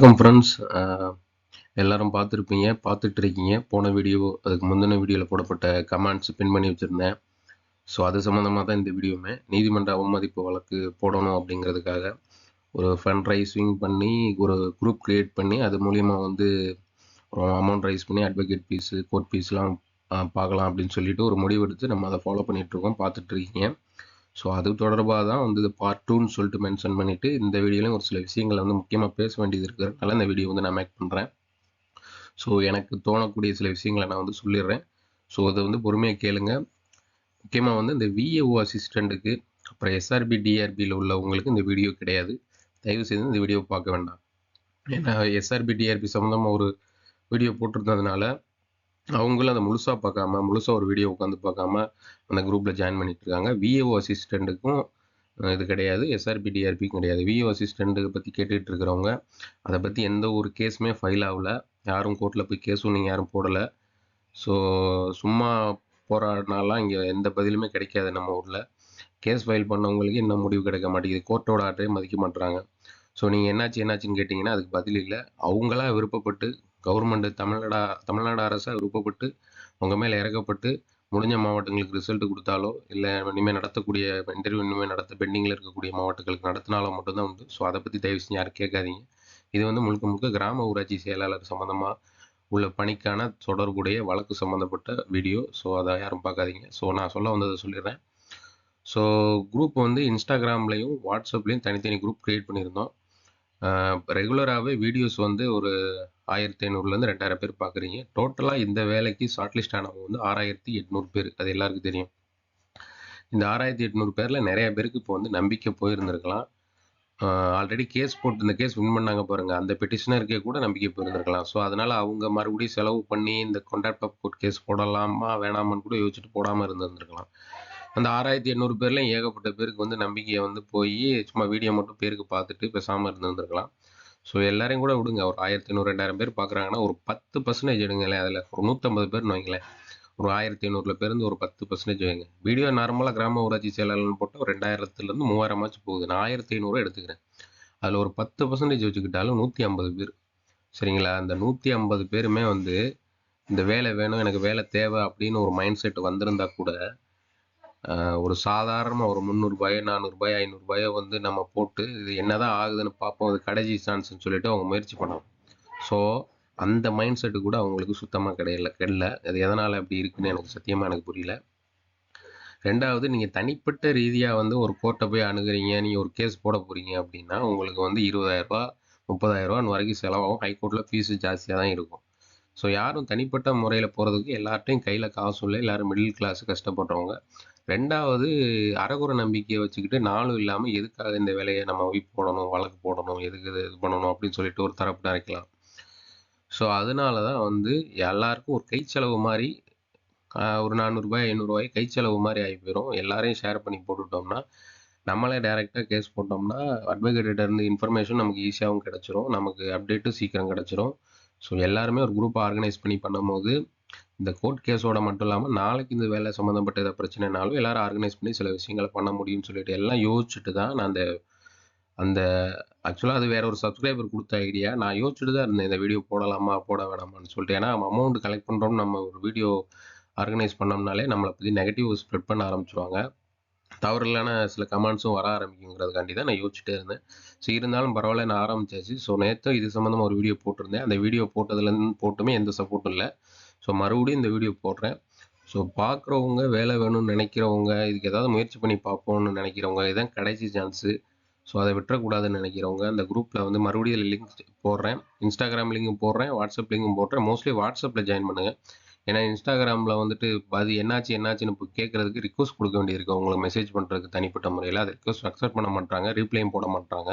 வணக்கம் ஃப்ரெண்ட்ஸ். எல்லாரும் பார்த்துருப்பீங்க, பார்த்துட்டு இருக்கீங்க. போன வீடியோ, அதுக்கு முந்தின வீடியோவில் போடப்பட்ட கமெண்ட்ஸ் பின் பண்ணி வச்சுருந்தேன். ஸோ அது சம்மந்தமாக தான் இந்த வீடியோவுமே. நீதிமன்ற அவமதிப்பு வழக்கு போடணும் அப்படிங்கிறதுக்காக ஒரு ஃபண்ட் ரைஸிங் பண்ணி ஒரு குரூப் க்ரியேட் பண்ணி அது மூலிமா வந்து அமௌண்ட் ரைஸ் பண்ணி அட்வொகேட் ஃபீஸு, கோர்ட் ஃபீஸ்லாம் பார்க்கலாம் அப்படின்னு சொல்லிட்டு ஒரு முடிவெடுத்து நம்ம அதை ஃபாலோ பண்ணிகிட்ருக்கோம், பார்த்துட்ருக்கீங்க. ஸோ அது தொடர்பாக தான் வந்து பார்ட் 2ன்னு சொல்லிட்டு மென்ஷன் பண்ணிவிட்டு இந்த வீடியோலையும் ஒரு சில விஷயங்களை வந்து முக்கியமாக பேச வேண்டியது இருக்கிறதுனால இந்த வீடியோ வந்து நான் மேக் பண்ணுறேன். ஸோ எனக்கு தோணக்கூடிய சில விஷயங்களை நான் வந்து சொல்லிடுறேன். ஸோ அதை வந்து பொறுமையாக கேளுங்க. முக்கியமாக வந்து இந்த விஏஓ அசிஸ்டண்ட்டுக்கு அப்புறம் எஸ்ஆர்பி டிஆர்பியில் உள்ளவங்களுக்கு இந்த வீடியோ கிடையாது. தயவு செய்து இந்த வீடியோ பார்க்க வேண்டாம். ஏன்னா எஸ்ஆர்பி டிஆர்பி சம்மந்தமாக ஒரு வீடியோ போட்டிருந்ததுனால அவங்களும் அதை முழுசாக பார்க்காம முழுசாக ஒரு வீடியோ உட்காந்து பார்க்காம அந்த குரூப்பில் ஜாயின் பண்ணிட்டு இருக்காங்க. விஏஓ அசிஸ்டண்ட்டுக்கும் இது கிடையாது, எஸ்ஆர்பி டிஆர்பிக்கும் கிடையாது. விஏஓ அசிஸ்டண்ட்டு பற்றி கேட்டுக்கிட்டு இருக்கிறவங்க அதை பற்றி எந்த ஒரு கேஸுமே ஃபைல் ஆகலை. யாரும் கோர்ட்டில் போய் கேஸும் நீங்கள் யாரும் போடலை. ஸோ சும்மா போராடினாலாம் இங்கே எந்த பதிலுமே கிடைக்காது. நம்ம ஊரில் கேஸ் ஃபைல் பண்ணவங்களுக்கு என்ன முடிவு கிடைக்க மாட்டேங்குது, கோர்ட்டோட ஆர்டரே மதிக்க மாட்டுறாங்க. ஸோ நீங்கள் என்னாச்சுன்னு கேட்டிங்கன்னா அதுக்கு பதில் இல்லை. அவங்களா விருப்பப்பட்டு கவர்மெண்ட்டு தமிழ்நாடு அரசாக விருப்பப்பட்டு உங்கள் மேலே இறக்கப்பட்டு முடிஞ்ச மாவட்டங்களுக்கு ரிசல்ட் கொடுத்தாலோ இல்லை இனிமேல் நடத்தக்கூடிய இன்டர்வியூ இனிமேல் நடத்த பெண்டிங்கில் இருக்கக்கூடிய மாவட்டங்களுக்கு நடத்தினாலும் மட்டும்தான் உண்டு. ஸோ அதை பற்றி தயவு செஞ்சு யாரும் கேட்காதீங்க. இது வந்து முழுக்க முழுக்க கிராம ஊராட்சி செயலாளர் சம்மந்தமாக உள்ள பணிக்கான தொடர்புடைய வழக்கு சம்மந்தப்பட்ட வீடியோ. ஸோ அதை யாரும் பார்க்காதீங்க. ஸோ நான் சொல்ல வந்ததை சொல்லிடுறேன். ஸோ குரூப் வந்து இன்ஸ்டாகிராம்லேயும் வாட்ஸ்அப்லேயும் தனித்தனி குரூப் க்ரியேட் பண்ணியிருந்தோம். ரெகுலராகவே வீடியோஸ் வந்து ஒரு 1500லேருந்து 2000 பேர் பார்க்குறீங்க. டோட்டலாக இந்த வேலைக்கு ஷார்ட் லிஸ்ட் ஆனவங்க வந்து 6800 பேர். அது எல்லாருக்கும் தெரியும். இந்த 6800 பேரில் நிறைய பேருக்கு இப்போ வந்து நம்பிக்கை போயிருந்திருக்கலாம். ஆல்ரெடி கேஸ் போட்டு இந்த கேஸ் வின் பண்ணாங்க பாருங்கள், அந்த பெட்டிஷனருக்கே கூட நம்பிக்கை போயிருந்திருக்கலாம். ஸோ அதனால் அவங்க மறுபடியும் செலவு பண்ணி இந்த கான்ட்ராக்ட் ஆஃப் கோர்ட் கேஸ் போடலாமா வேணாமான்னு கூட யோசிச்சுட்டு போடாமல் இருந்திருக்கலாம். அந்த 6800 பேர்லையும் ஏகப்பட்ட பேருக்கு வந்து நம்பிக்கையை வந்து போய் சும்மா வீடியோ மட்டும் பேருக்கு பார்த்துட்டு பேசாமல் இருந்திருக்கலாம். ஸோ எல்லாரையும் கூட விடுங்க. ஒரு 1500 2000 பேர் பார்க்குறாங்கன்னா ஒரு 10% எடுங்களேன். அதில் ஒரு 150 பேர்னு வைங்களேன். ஒரு 1500 பேருந்து ஒரு 10% வைங்க. வீடியோ நார்மலாக கிராம ஊராட்சி செயலாளர்னு போட்டால் ஒரு 2000லேருந்து 3000 போகுது. நான் 1500 எடுத்துக்கிறேன். அதில் ஒரு 10% வச்சுக்கிட்டாலும் 150 பேர். சரிங்களா? அந்த 150 பேருமே வந்து இந்த வேலை வேணும், எனக்கு வேலை தேவை அப்படின்னு ஒரு மைண்ட் செட் வந்திருந்தா கூட ஒரு சாதாரணமாக ஒரு ரூ. 300 ரூ. 400 ரூ. 500 வந்து நம்ம போட்டு இது என்னதான் ஆகுதுன்னு பார்ப்போம், அது கடைசி சான்ஸ்ன்னு சொல்லிட்டு அவங்க முயற்சி பண்ணணும். ஸோ அந்த மைண்ட் செட்டு கூட அவங்களுக்கு சுத்தமாக கிடையல. அது எதனால் அப்படி இருக்குன்னு எனக்கு சத்தியமாக எனக்கு புரியல. ரெண்டாவது, நீங்கள் தனிப்பட்ட ரீதியாக வந்து ஒரு கோர்ட்டை போய் அணுகுறீங்க, நீங்கள் ஒரு கேஸ் போட போகிறீங்க அப்படின்னா உங்களுக்கு வந்து 20,000 30,000 வரைக்கும் செலவாகும். ஹைகோர்ட்டில் ஃபீஸு ஜாஸ்தியாக தான் இருக்கும். ஸோ யாரும் தனிப்பட்ட முறையில் போகிறதுக்கு எல்லார்ட்டையும் கையில் காசும் இல்லை. எல்லோரும் மிடில் கிளாஸ் கஷ்டப்படுறவங்க. ரெண்டாவது, அரைகுறை நம்பிக்கையை வச்சுக்கிட்டு நாளும் இல்லாமல் எதுக்காக இந்த வேலையை நம்ம போடணும், வழக்கு போடணும், எதுக்கு இது பண்ணணும் அப்படின்னு சொல்லிட்டு ஒரு தரப்பு நினைக்கலாம். ஸோ அதனால தான் வந்து எல்லாருக்கும் ஒரு கை செலவு மாதிரி ஒரு ரூ. 400 500 கை செலவு மாதிரி ஆகி போயிடும். எல்லாரையும் ஷேர் பண்ணி போட்டுட்டோம்னா நம்மளே டைரெக்டாக கேஸ் போட்டோம்னா அட்வொகேட்டிட்ட இருந்து இன்ஃபர்மேஷன் நமக்கு ஈஸியாகவும் கிடச்சிரும், நமக்கு அப்டேட்டும் சீக்கிரம் கிடச்சிரும். ஸோ எல்லாருமே ஒரு குரூப்பை ஆர்கனைஸ் பண்ணி பண்ணும்போது இந்த கோர்ட் கேஸோட மட்டும் இல்லாமல் நாளைக்கு இந்த வேலை சம்மந்தப்பட்ட ஏதாவது பிரச்சனைனாலும் எல்லாரும் ஆர்கனைஸ் பண்ணி சில விஷயங்களை பண்ண முடியும்னு சொல்லிட்டு எல்லாம் யோசிச்சுட்டு தான் நான் அந்த ஆக்சுவலாக அது வேற ஒரு சப்ஸ்கிரைபர் கொடுத்த ஐடியா. நான் யோசிச்சுட்டு தான் இருந்தேன் இந்த வீடியோ போடலாமா போட வேணாமான்னு சொல்லிட்டு. ஏன்னா அமௌண்ட் கலெக்ட் பண்ணுறோம், நம்ம ஒரு வீடியோ ஆர்கனைஸ் பண்ணோம்னாலே நம்மளை பற்றி நெகட்டிவ் ஸ்ப்ரெட் பண்ண ஆரம்பிச்சிருவாங்க. தவறில்லான சில கமெண்ட்ஸும் வர ஆரம்பிக்குங்கிறதுக்காண்டி தான் நான் யோசிச்சுட்டே இருந்தேன். ஸோ இருந்தாலும் பரவாயில்ல, நான் ஆரம்பிச்சாச்சு. ஸோ நேற்று இது சம்மந்தமாக ஒரு வீடியோ போட்டிருந்தேன். அந்த வீடியோ போட்டதுலேருந்து போட்டுமே எந்த சப்போர்ட்டும் இல்லை. ஸோ மறுபடியும் இந்த வீடியோ போடுறேன். ஸோ பார்க்குறவங்க, வேலை வேணும்னு நினைக்கிறவங்க, இதுக்கு ஏதாவது முயற்சி பண்ணி பார்ப்போம்னு நினைக்கிறவங்க, இதுதான் கடைசி சான்ஸு. ஸோ அதை விட்டுறக்கூடாதுன்னு நினைக்கிறவங்க அந்த குரூப்பில் வந்து மறுபடியும் லிங்க் போடுறேன். இன்ஸ்டாகிராம் லிங்கும் போடுறேன், வாட்ஸ்அப் லிங்கும் போடுறேன். மோஸ்ட்லி வாட்ஸ்அப்பில் ஜாயின் பண்ணுங்கள். ஏன்னா இன்ஸ்டாகிராமில் வந்துட்டு அது என்னாச்சுன்னு இப்போ கேட்குறதுக்கு ரிக்வஸ்ட் கொடுக்க வேண்டியிருக்கு. அவங்களுக்கு மெசேஜ் பண்ணுறதுக்கு தனிப்பட்ட முறையில் அது ரிக்வஸ்ட் அக்செப்ட் பண்ண மாட்டாங்க, ரீப்ளையும் போட மாட்டாங்க.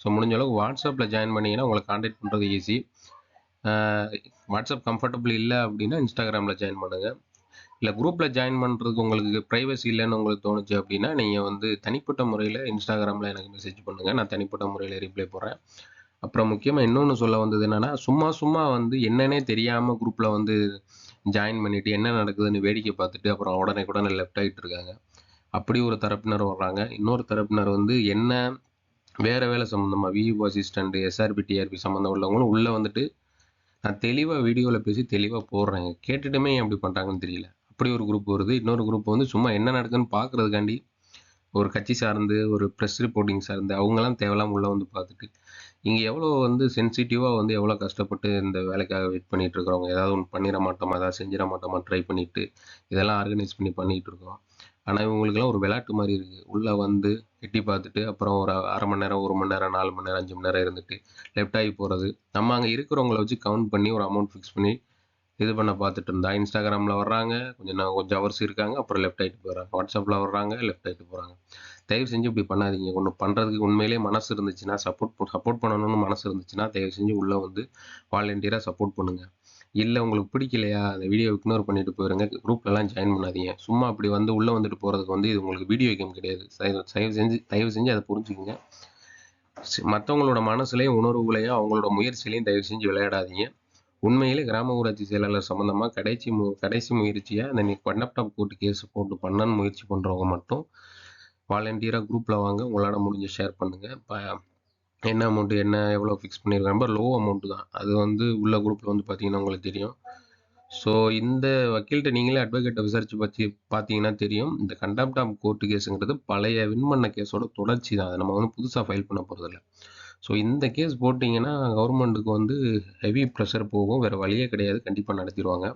ஸோ முடிஞ்ச அளவுக்கு வாட்ஸ்அப்பில் ஜாயின் பண்ணிங்கன்னா உங்களை கான்டாக்ட் பண்ணுறது ஈஸி. வாட்ஸ்அப் கம்ஃபர்டபுள் இல்லை அப்படின்னா இன்ஸ்டாகிராமில் ஜாயின் பண்ணுங்கள். இல்லை குரூப்பில் ஜாயின் பண்ணுறதுக்கு உங்களுக்கு ப்ரைவசி இல்லைன்னு உங்களுக்கு தோணுச்சு அப்படின்னா நீங்கள் வந்து தனிப்பட்ட முறையில் இன்ஸ்டாகிராமில் எனக்கு மெசேஜ் பண்ணுங்கள். நான் தனிப்பட்ட முறையில் ரிப்ளை போடுறேன். அப்புறம் முக்கியமாக இன்னொன்று சொல்ல வந்தது என்னென்னா, சும்மா வந்து என்னன்னே தெரியாமல் குரூப்பில் வந்து ஜாயின் பண்ணிவிட்டு என்ன நடக்குதுன்னு வேடிக்கை பார்த்துட்டு அப்புறம் உடனே லெஃப்ட் ஆகிட்டு இருக்காங்க. அப்படி ஒரு தரப்பினர் வர்றாங்க. இன்னொரு தரப்பினர் வந்து என்ன வேறு வேலை சம்மந்தமாக விஇஓ அசிஸ்டண்ட், எஸ்ஆர்பி, டிஆர்பி சம்மந்தம் உள்ளவங்களும் உள்ளே வந்துட்டு நான் தெளிவாக வீடியோவில் பேசி தெளிவாக போடுறேங்க. கேட்டுட்டுமே ஏன் அப்படி பண்ணுறாங்கன்னு தெரியல. அப்படி ஒரு குரூப் வருது. இன்னொரு குரூப் வந்து சும்மா என்ன நடக்குதுன்னு பார்க்குறதுக்காண்டி ஒரு கட்சி சார்ந்து, ஒரு ப்ரெஸ் ரிப்போர்ட்டிங் சார்ந்து அவங்கலாம் தேவையில்லாம உள்ளே வந்து பார்த்துட்டு, இங்கே எவ்வளோ வந்து சென்சிட்டிவாக வந்து எவ்வளோ கஷ்டப்பட்டு இந்த வேலைக்காக வெயிட் பண்ணிகிட்டு இருக்கிறவங்க, ஏதாவது ஒன்று பண்ணிட மாட்டோமா, ஏதாவது செஞ்சிட மாட்டோமா ட்ரை பண்ணிவிட்டு இதெல்லாம் ஆர்கனைஸ் பண்ணி பண்ணிகிட்டு இருக்கோம். ஆனால் இவங்களுக்கெல்லாம் ஒரு விளையாட்டு மாதிரி இருக்குது. உள்ளே வந்து எட்டி பார்த்துட்டு அப்புறம் ஒரு 1/2 மணி நேரம், 1 மணி நேரம், 4 மணி நேரம், 5 மணி நேரம் இருந்துட்டு லெஃப்ட் ஆகி போகிறது. நம்ம அங்கே இருக்கிறவங்கள வச்சு கவுண்ட் பண்ணி ஒரு அமௌண்ட் ஃபிக்ஸ் பண்ணி இது பண்ண பார்த்துட்டு இருந்தா, இன்ஸ்டாகிராமில் வர்றாங்க, கொஞ்சம் ஹவர்ஸ் இருக்காங்க, அப்புறம் லெஃப்ட் ஆகிட்டு போகிறாங்க. வாட்ஸ்அப்பில் வர்றாங்க, லெஃப்ட் ஆகிட்டு போகிறாங்க. தயவு செஞ்சு இப்படி பண்ணாதீங்க. ஒன்று பண்ணுறதுக்கு உண்மையிலே மனசு இருந்துச்சுன்னா, சப்போர்ட் பண்ணணும்னு மனசு இருந்துச்சுன்னா, தயவு செஞ்சு உள்ளே வந்து வாலண்டியராக சப்போர்ட் பண்ணுங்கள். இல்லை உங்களுக்கு பிடிக்கலையா, அந்த வீடியோ இக்னோர் பண்ணிட்டு போயிருங்க. குரூப்லலாம் ஜாயின் பண்ணாதீங்க. சும்மா அப்படி வந்து உள்ளே வந்துட்டு போகிறதுக்கு வந்து இது உங்களுக்கு வீடியோ கேம் கிடையாது. தயவு செஞ்சு அதை புரிஞ்சுக்கோங்க. மற்றவங்களோட மனசுலையும் உணர்வுகளையும் அவங்களோட முயற்சியிலையும் தயவு செஞ்சு விளையாடாதீங்க. உண்மையிலே கிராம ஊராட்சி செயலாளர் சம்மந்தமாக கடைசி முயற்சியாக அந்த கண்டப்ட் கோர்ட்டு கேஸ் போட்டு பண்ணணும்னு முயற்சி பண்ணுறவங்க மட்டும் வாலண்டியராக குரூப்பில் வாங்க. உங்களால் முடிஞ்ச ஷேர் பண்ணுங்கள். இப்போ என்ன அமௌண்ட்டு, என்ன எவ்வளோ ஃபிக்ஸ் பண்ணியிருக்காங்க, ரொம்ப லோ அமௌண்ட்டு தான். அது வந்து உள்ள குரூப்பில் வந்து பார்த்தீங்கன்னா உங்களுக்கு தெரியும். ஸோ இந்த வக்கீல்கிட்ட நீங்களே அட்வொகேட்டை விசாரித்து பற்றி பார்த்தீங்கன்னா தெரியும். இந்த கண்டெம்ட் ஆஃப் கோர்ட்டு கேஸுங்கிறது பழைய வின் பண்ண கேஸோட தொடர்ச்சி தான். அதை நம்ம வந்து புதுசாக ஃபைல் பண்ண போகிறதில்ல. ஸோ இந்த கேஸ் போட்டிங்கன்னா கவர்மெண்ட்டுக்கு வந்து ஹெவி ப்ரெஷர் போகும். வேறு வழியே கிடையாது. கண்டிப்பாக நடத்திடுவாங்க.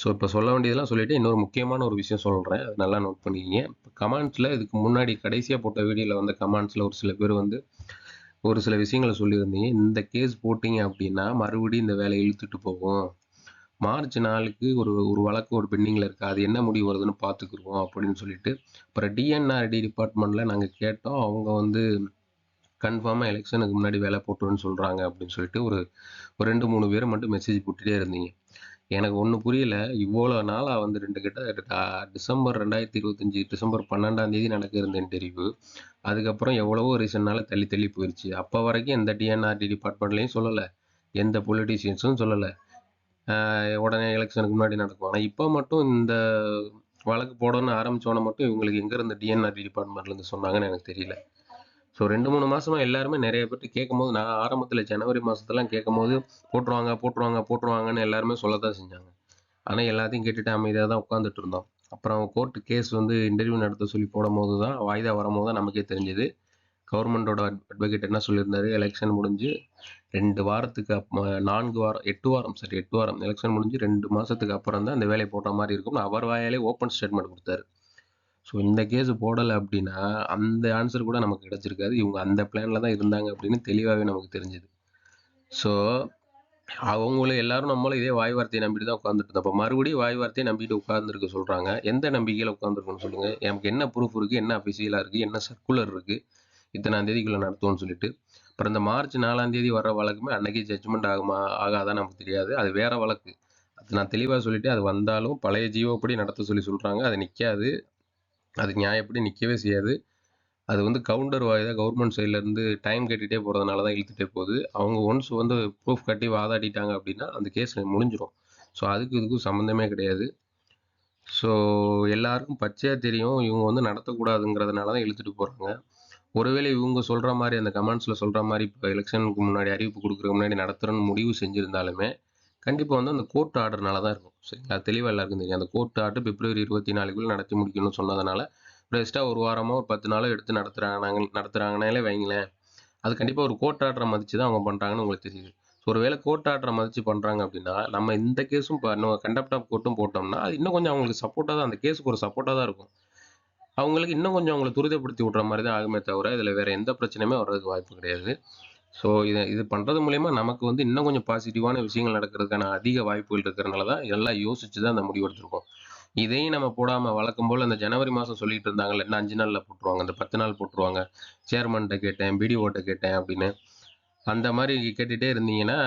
ஸோ இப்போ சொல்ல வேண்டியதெல்லாம் சொல்லிவிட்டு இன்னொரு முக்கியமான ஒரு விஷயம் சொல்கிறேன். அது நல்லா நோட் பண்ணிக்கிங்க. இப்போ கமெண்ட்ஸில் இதுக்கு முன்னாடி கடைசியாக போட்ட வீடியோவில் வந்த கமெண்ட்ஸில் ஒரு சில பேர் வந்து ஒரு சில விஷயங்களை சொல்லியிருந்தீங்க. இந்த கேஸ் போட்டிங்க அப்படின்னா மறுபடியும் இந்த வேலையை இழுத்துட்டு போகும். மார்ச் 4க்கு ஒரு வழக்கு ஒரு பெண்டிங்கில் இருக்குது. அது என்ன முடிவு வருதுன்னு பார்த்துக்குருவோம் அப்படின்னு சொல்லிட்டு அப்புறம் டிஎன்ஆர்டி டிபார்ட்மெண்ட்டில் நாங்கள் கேட்டோம். அவங்க வந்து கன்ஃபார்மாக எலெக்ஷனுக்கு முன்னாடி வேலை போட்டுருன்னு சொல்கிறாங்க அப்படின்னு சொல்லிட்டு ஒரு 2-3 பேர் மட்டும் மெசேஜ் போட்டுகிட்டே இருந்தீங்க. எனக்கு ஒன்றும் புரியல. இவ்வளோ நாளாக வந்து டிசம்பர் 2025 டிசம்பர் 12ஆம் தேதி நடக்க இருந்த இன்டர்வியூ. அதுக்கப்புறம் எவ்வளவோ ரீசன்னால தள்ளி போயிடுச்சு. அப்போ வரைக்கும் எந்த டிஎன்ஆர்டி டிபார்ட்மெண்ட்லேயும் சொல்லலை, எந்த பொலிட்டீஷியன்ஸும் சொல்லலை. உடனே எலெக்ஷனுக்கு முன்னாடி நடக்கும். ஆனால் இப்போ மட்டும் இந்த வழக்கு போடணும்னு ஆரம்பித்தோன்னே மட்டும் இவங்களுக்கு எங்கேருந்து டிஎன்ஆர்டி டிபார்ட்மெண்ட்லேருந்து சொன்னாங்கன்னு எனக்கு தெரியல. ஸோ 2-3 மாதமாக எல்லாருமே நிறைய பேர்ட்டு கேட்கும்போது, நான் ஆரம்பத்தில் ஜனவரி மாதத்துலாம் கேட்கும்போது போட்டுருவாங்கன்னு எல்லாருமே சொல்ல தான் செஞ்சாங்க. ஆனால் எல்லாத்தையும் கேட்டுட்டு அமைதியாக தான் உட்காந்துட்டு இருந்தோம். அப்புறம் கோர்ட்டு கேஸ் வந்து இன்டர்வியூ நடத்த சொல்லி போடும்போது தான், வாய்தா வரும்போது தான் நமக்கே தெரிஞ்சது. கவர்மெண்டோட அட்வொகேட் என்ன சொல்லியிருந்தாரு, எலெக்ஷன் முடிஞ்சு 2 வாரத்துக்கு 4 வாரம் 8 வாரம் 8 வாரம் எலெக்ஷன் முடிஞ்சு 2 மாதத்துக்கு அப்புறம் தான் இந்த வேலையை போட்ட மாதிரி இருக்கும்னு அவர் வாயாலே ஓப்பன் ஸ்டேட்மெண்ட் கொடுத்தாரு. ஸோ இந்த கேஸ் போடலை அப்படின்னா அந்த ஆன்சர் கூட நமக்கு கிடைச்சிருக்காது. இவங்க அந்த பிளானில் தான் இருந்தாங்க அப்படின்னு தெளிவாகவே நமக்கு தெரிஞ்சுது. ஸோ அவங்களும் எல்லாரும் நம்மளும் இதே வாய் வார்த்தையை நம்பிட்டு தான் உட்காந்துட்டு இருந்தோம். அப்போ மறுபடியும் வாய் வார்த்தையை நம்பிட்டு உட்காந்துருக்க சொல்கிறாங்க. எந்த நம்பிக்கையில் உட்காந்துருக்குன்னு சொல்லுங்கள். எனக்கு என்ன ப்ரூஃப் இருக்குது, என்ன அஃபிஷியலாக இருக்குது, என்ன சர்க்குலர் இருக்குது, இத்தனாம் தேதிக்குள்ளே நடத்துவோம்னு சொல்லிட்டு. அப்புறம் இந்த மார்ச் 4ஆம் தேதி வர வழக்குமே அன்னைக்கு ஜட்ஜ்மெண்ட் ஆகாதான் நமக்கு தெரியாது. அது வேற வழக்கு. அது நான் தெளிவாக சொல்லிட்டு, அது வந்தாலும் பழைய ஜீவோப்படி நடத்த சொல்கிறாங்க. அது நிற்காது. அது நியாயப்படி நிற்கவே செய்யாது. அது வந்து கவுண்டர் வாய்தா கவர்மெண்ட் சைட்லேருந்து டைம் கேட்டுகிட்டே போகிறதுனால தான் இழுத்துட்டே போகுது. அவங்க ஒன்ஸ் வந்து ப்ரூஃப் கட்டி வாதாடிட்டாங்க அப்படின்னா அந்த கேஸ் முடிஞ்சிடும். ஸோ இதுக்கும் சம்மந்தமே கிடையாது. ஸோ எல்லாருக்கும் பச்சையாக தெரியும் இவங்க வந்து நடத்தக்கூடாதுங்கிறதுனால தான் இழுத்துட்டு போகிறாங்க. ஒருவேளை இவங்க சொல்கிற மாதிரி அந்த கமெண்ட்ஸில் சொல்கிற மாதிரி இப்போ எலெக்ஷனுக்கு முன்னாடி அறிவிப்பு கொடுக்குறதுக்கு முன்னாடி நடத்துகிறோன்னு முடிவு செஞ்சுருந்தாலுமே கண்டிப்பாக வந்து அந்த கோர்ட் ஆர்டர்னால தான் இருக்கும். சரிங்களா? தெளிவாக எல்லாருக்கும் தெரியும். அந்த கோர்ட் ஆர்டர் பிப்ரவரி 24க்குள்ளே நடத்தி முடிக்கணும்னு சொன்னதுனால பெஸ்ட்டாக ஒரு வாரமோ ஒரு 10 நாளோ எடுத்து நடத்துகிறாங்கனாலே வைங்களேன். அது கண்டிப்பாக ஒரு கோர்ட் ஆர்டரை மதித்து தான் அவங்க பண்ணுறாங்கன்னு உங்களுக்கு தெரியுது. ஸோ ஒருவேளை கோர்ட் ஆர்டரை மதித்து பண்ணுறாங்க அப்படின்னா நம்ம இந்த கேஸும் கண்டெம்ட் ஆஃப் கோர்ட்டும் போட்டோம்னா அது இன்னும் கொஞ்சம் அவங்களுக்கு சப்போர்ட்டாக தான், அந்த கேஸுக்கு ஒரு சப்போர்ட்டாக தான் இருக்கும். அவங்களுக்கு இன்னும் கொஞ்சம் அவங்களை துரிதப்படுத்தி விட்ற மாதிரி தான் ஆகுமே தவிர இதில் வேறு எந்த பிரச்சனையுமே வர்றதுக்கு வாய்ப்பு கிடையாது. ஸோ இது பண்ணுறது மூலயமா நமக்கு வந்து இன்னும் கொஞ்சம் பாசிட்டிவான விஷயங்கள் நடக்கிறதுக்கான அதிக வாய்ப்புகள் இருக்கிறனால தான் எல்லாம் யோசித்து தான் அந்த முடிவு எடுத்திருக்கோம். இதையும் நம்ம போடாமல் வழக்கம் போல் அந்த ஜனவரி மாதம் சொல்லிட்டு இருந்தாங்கல்ல, இன்னும் 5 நாளில் போட்டுருவாங்க, இந்த 10 நாள் போட்டுருவாங்க, சேர்மன்கிட்ட கேட்டேன், பிடிஓட்ட கேட்டேன் அப்படின்னு அந்த மாதிரி கேட்டுகிட்டே இருந்தீங்கன்னா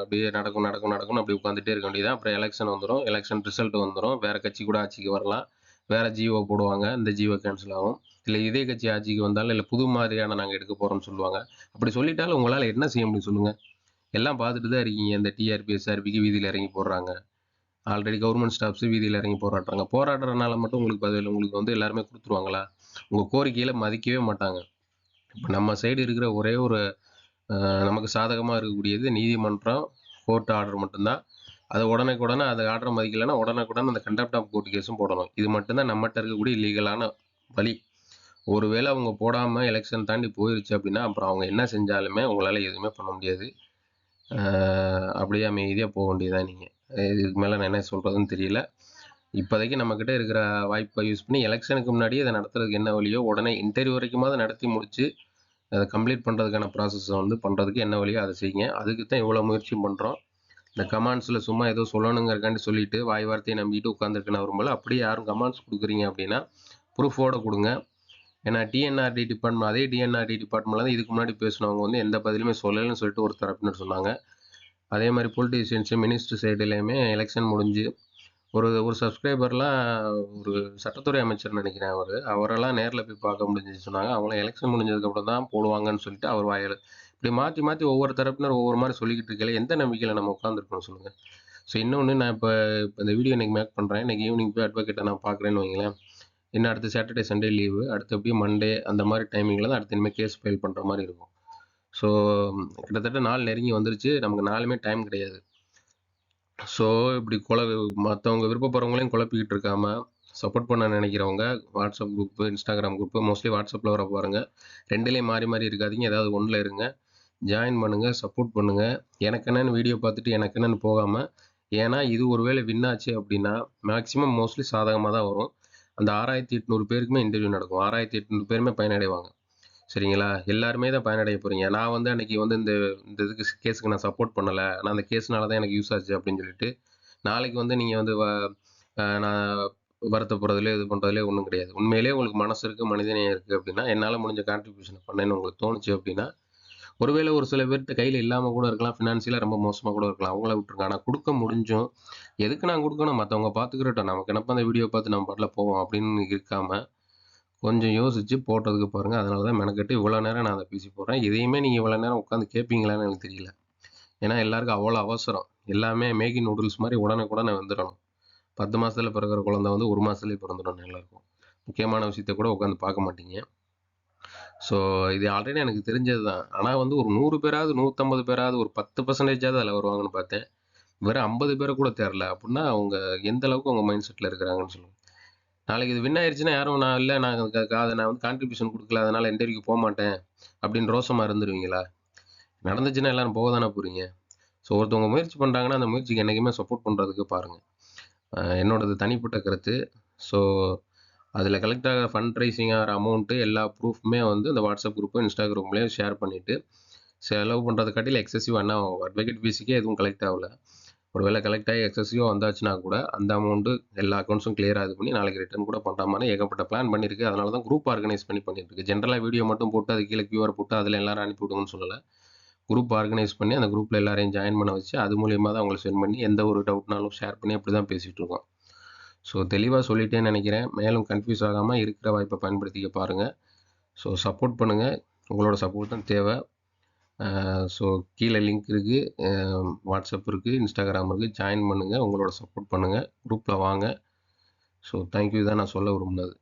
அப்படியே நடக்கும்னு அப்படி உட்காந்துட்டே இருக்க வேண்டியதான். அப்புறம் எலெக்ஷன் வந்துடும், எலெக்ஷன் ரிசல்ட் வந்துடும், வேறு கட்சி கூட ஆட்சிக்கு வரலாம், வேறு ஜிஓ போடுவாங்க, இந்த ஜிஓ கேன்சல் ஆகும். இல்லை இதே கட்சி ஆட்சிக்கு வந்தாலும் இல்லை புது மாதிரியான நாங்கள் எடுக்க போகிறோம்னு சொல்லுவாங்க. அப்படி சொல்லிட்டாலும் உங்களால் என்ன செய்ய முடியும் சொல்லுங்கள்? எல்லாம் பார்த்துட்டு தான் இருக்கீங்க. இந்த டிஆர்பி எஸ்ஆர்பிக்கு வீதியில் இறங்கி போடுறாங்க. ஆல்ரெடி கவர்மெண்ட் ஸ்டாஃப்ஸு வீதியில் இறங்கி போராடுறதுனால மட்டும் உங்களுக்கு பதில் உங்களுக்கு வந்து எல்லாருமே கொடுத்துருவாங்களா? உங்கள் கோரிக்கையில் மதிக்கவே மாட்டாங்க. இப்போ நம்ம சைடு இருக்கிற ஒரே ஒரு நமக்கு சாதகமாக இருக்கக்கூடியது நீதிமன்றம் கோர்ட் ஆர்டர் மட்டும்தான். அதை உடனே அதை ஆர்டரை மதிக்கலைன்னா உடனே அந்த கண்டெம்ட் ஆஃப் கோர்ட் கேஸும் போடணும். இது மட்டும்தான் நம்மகிட்ட இருக்கக்கூடிய லீகலான வழி. ஒருவேளை அவங்க போடாமல் எலெக்ஷன் தாண்டி போயிருச்சு அப்படின்னா அப்புறம் அவங்க என்ன செஞ்சாலுமே உங்களால் எதுவுமே பண்ண முடியாது. அப்படியே அமைதியாக போக வேண்டியதான் நீங்கள். இதுக்கு மேலே நான் என்ன சொல்கிறதுன்னு தெரியல. இப்போதைக்கு நம்மக்கிட்ட இருக்கிற வாய்ப்பை யூஸ் பண்ணி எலெக்ஷனுக்கு முன்னாடியே அதை நடத்துறதுக்கு என்ன வழியோ உடனே இன்டர்வியூ வரைக்குமாவது நடத்தி முடிச்சு அதை கம்ப்ளீட் பண்ணுறதுக்கான ப்ராசஸை வந்து பண்ணுறதுக்கு என்ன வழியோ அதை செய்யுங்க. அதுக்கு தான் இவ்வளோ முயற்சியும் பண்ணுறோம். இந்த கமெண்ட்ஸில் சும்மா ஏதோ சொல்லணுங்கிறக்காண்டி சொல்லிட்டு வாய் வார்த்தையை நம்பிட்டு உட்காந்துருக்குன்னு வரும்போது அப்படியே யாரும் கமெண்ட்ஸ் கொடுக்குறீங்க அப்படின்னா ப்ரூஃபோடு கொடுங்க. ஏன்னா டிஎன்ஆர்டி டிபார்ட்மெண்ட் அதே டிஎன்ஆர்டி டிபார்ட்மெண்ட்டில் தான் இதுக்கு முன்னாடி பேசினவங்க வந்து எந்த பதிலுமே சொல்லலைன்னு சொல்லிட்டு ஒரு தரப்பினர் சொன்னாங்க. அதே மாதிரி பொலிட்டீஷியன்ஸு மினிஸ்டர் சைடுலேயுமே எலெக்ஷன் முடிஞ்சு ஒரு சப்ஸ்கிரைபர்லாம் ஒரு சட்டத்துறை அமைச்சர் நினைக்கிறேன் அவரெல்லாம் நேரில் போய் பார்க்க முடிஞ்சுன்னு சொன்னாங்க. அவங்களாம் எலெக்ஷன் முடிஞ்சதுக்கப்புறம் தான் போடுவாங்கன்னு சொல்லிட்டு அவர் வாயில் இப்படி மாற்றி ஒவ்வொரு தரப்பினர் ஒவ்வொரு மாதிரி சொல்லிக்கிட்டு இருக்கல எந்த நம்பிக்கையில் நம்ம உட்காந்துருக்கணும் சொல்லுங்கள். ஸோ இன்னொன்று நான் இப்போ இந்த வீடியோ இன்றைக்கி மேக் பண்ணுறேன். இன்றைக்கி ஈவினிங் போய் அட்வொகேட்டை நான் பார்க்குறேன்னு வைங்களேன். இன்னும் அடுத்து சாட்டர்டே சண்டே லீவு, அடுத்து அப்படியே மண்டே அந்த மாதிரி டைமிங்கில் தான் அடுத்து இனிமேல் கேஸ் ஃபைல் பண்ணுற மாதிரி இருக்கும். ஸோ கிட்டத்தட்ட நாள் நெருங்கி வந்துருச்சு. நமக்கு நாளுமே டைம் கிடையாது. ஸோ இப்படி மற்றவங்க விருப்பப்படுறவங்களையும் குழப்பிக்கிட்டு இருக்காமல் சப்போர்ட் பண்ண நினைக்கிறவங்க WhatsApp group, Instagram group, mostly வாட்ஸ்அப்பில் வர பாருங்கள். ரெண்டுலேயும் மாறி இருக்காதீங்க. ஏதாவது ஒன்றில் இருங்க, ஜாயின் பண்ணுங்கள், சப்போர்ட் பண்ணுங்கள். எனக்கு என்னென்னு வீடியோ பார்த்துட்டு எனக்கு என்னென்னு போகாமல். ஏன்னா இது ஒரு வேளை வின் ஆச்சு அப்படின்னா மேக்ஸிமம் மோஸ்ட்லி சாதகமாக தான் வரும். அந்த 6800 பேருக்குமே இன்டர்வியூ நடக்கும். 6800 பேருமே பயனடைவாங்க. சரிங்களா? எல்லாருமே தான் பயனடைய போகிறீங்க. நான் வந்து அன்றைக்கி வந்து இந்த இதுக்கு கேஸுக்கு நான் சப்போர்ட் பண்ணலை, நான் அந்த கேஸ்னால தான் எனக்கு யூஸ் ஆச்சு அப்படின்னு சொல்லிட்டு நாளைக்கு வந்து நீங்கள் வந்து நான் வருத்தப்படுறதுலேயே இது பண்ணுறதுலேயே ஒன்றும் கிடையாது. உண்மையிலேயே உங்களுக்கு மனசு இருக்குது, மனிதநேயம் இருக்குது அப்படின்னா என்னால் முடிஞ்ச கான்ட்ரிபியூஷனை பண்ணேன்னு உங்களுக்கு தோணுச்சு அப்படின்னா ஒருவேளை ஒரு சில பேர்கிட்ட கையில் இல்லாமல் கூட இருக்கலாம், ஃபினான்ஷியலாக ரொம்ப மோசமாக கூட இருக்கலாம், அவங்கள விட்டுருங்க. ஆனால் கொடுக்க முடிஞ்சும் எதுக்கு நான் கொடுக்கணும், மற்றவங்க பார்த்துக்கிறட்டும், நமக்கு என்னப்பா அந்த வீடியோ பார்த்து நம்ம பாட்டில் போவோம் அப்படின்னு இருக்காமல் கொஞ்சம் யோசித்து போட்டதுக்கு பாருங்கள். அதனால தான் மெனக்கெட்டு இவ்வளோ நேரம் நான் அதை பேசி போடுறேன். இதையுமே நீங்கள் இவ்வளோ நேரம் உட்காந்து கேட்பீங்களான்னு எனக்கு தெரியல. ஏன்னா எல்லாருக்கும் அவ்வளோ அவசரம். எல்லாமே மேகி நூடுல்ஸ் மாதிரி உடனே வந்துடணும். 10 மாதத்தில் பிறகுற குழந்தை வந்து 1 மாதத்துலேயே பிறந்துடணும் எல்லாருக்கும். முக்கியமான விஷயத்த கூட உட்காந்து பார்க்க மாட்டீங்க. ஸோ இது ஆல்ரெடி எனக்கு தெரிஞ்சது தான். ஆனால் வந்து ஒரு 100 பேராவது 150 பேராவது ஒரு 10% அதில் வருவாங்கன்னு பார்த்தேன். வெறும் 50 பேரை கூட தேரல அப்படின்னா அவங்க எந்த அளவுக்கு அவங்க மைண்ட் செட்டில் இருக்கிறாங்கன்னு சொல்லுங்கள். நாளைக்கு இது வின் ஆயிடுச்சுன்னா யாரும் நான் இல்லை, நான் அதை நான் வந்து கான்ட்ரிபியூஷன் கொடுக்கல, அதனால் இன்டர்வியூக்கு போக மாட்டேன் அப்படின்னு ரோசமாக இருந்துருவீங்களா? நடந்துச்சுன்னா எல்லாரும் போக தானே போகிறீங்க. ஸோ ஒருத்தவங்க முயற்சி பண்ணுறாங்கன்னா அந்த முயற்சிக்கு என்றைக்குமே சப்போர்ட் பண்ணுறதுக்கு பாருங்கள். என்னோடது தனிப்பட்ட கருத்து. ஸோ அதில் கலெக்ட் ஆகிற ஃபண்ட் ரைசிங் ஆகிற அமௌண்ட்டு எல்லா ப்ரூஃப்மே வந்து இந்த வாட்ஸ்அப் குரூப்பு, இன்ஸ்டாகிராம்லேயே ஷேர் பண்ணிவிட்டு செலவு பண்ணுறது காட்டியில் எக்ஸசிவ் என்ன அட்வொகேட் ஃபீஸுக்கே எதுவும் கலெக்ட் ஆகலை. ஒரு வேளை கலெக்ட் ஆகி எக்ஸசிவாக வந்தாச்சுன்னா கூட அந்த அமௌண்ட்டு எல்லா அக்கௌண்ட்ஸும் கிளியராக இது பண்ணி நாளைக்கு ரிட்டர்ன் கூட பண்ணுற மாதிரி ஏகப்பட்ட பிளான் பண்ணியிருக்கு. அதனால தான் குரூப் ஆர்கனைஸ் பண்ணிட்டு இருக்கு. ஜென்ரலாக வீடியோ மட்டும் போட்டு அது கீழே கியூஆர் போட்டு அதில் எல்லாரும் அனுப்பி விடுங்கன்னு சொல்லலை. குரூப் ஆர்கனைஸ் பண்ணி அந்த குரூப்பில் எல்லாரையும் ஜாயின் பண்ண வச்சு அது மூலியமாக தான் அவங்களை சென்ட் பண்ணி எந்த ஒரு டவுட்னாலும் ஷேர் பண்ணி அப்படி தான் பேசிகிட்டு இருக்கோம். ஸோ தெளிவாக சொல்லிட்டேன்னு நினைக்கிறேன். மேலும் கன்ஃபியூஸ் ஆகாமல் இருக்கிற வாய்ப்பை பயன்படுத்திக்க பாருங்கள். ஸோ சப்போர்ட் பண்ணுங்கள். உங்களோட சப்போர்ட் தான் தேவை. ஸோ கீழே லிங்க் இருக்குது, வாட்ஸ்அப் இருக்குது, இன்ஸ்டாகிராம் இருக்குது. ஜாயின் பண்ணுங்கள், உங்களோட சப்போர்ட் பண்ணுங்கள், குரூப்பில் வாங்க. ஸோ தேங்க்யூ தான் நான் சொல்ல விரும்புனது.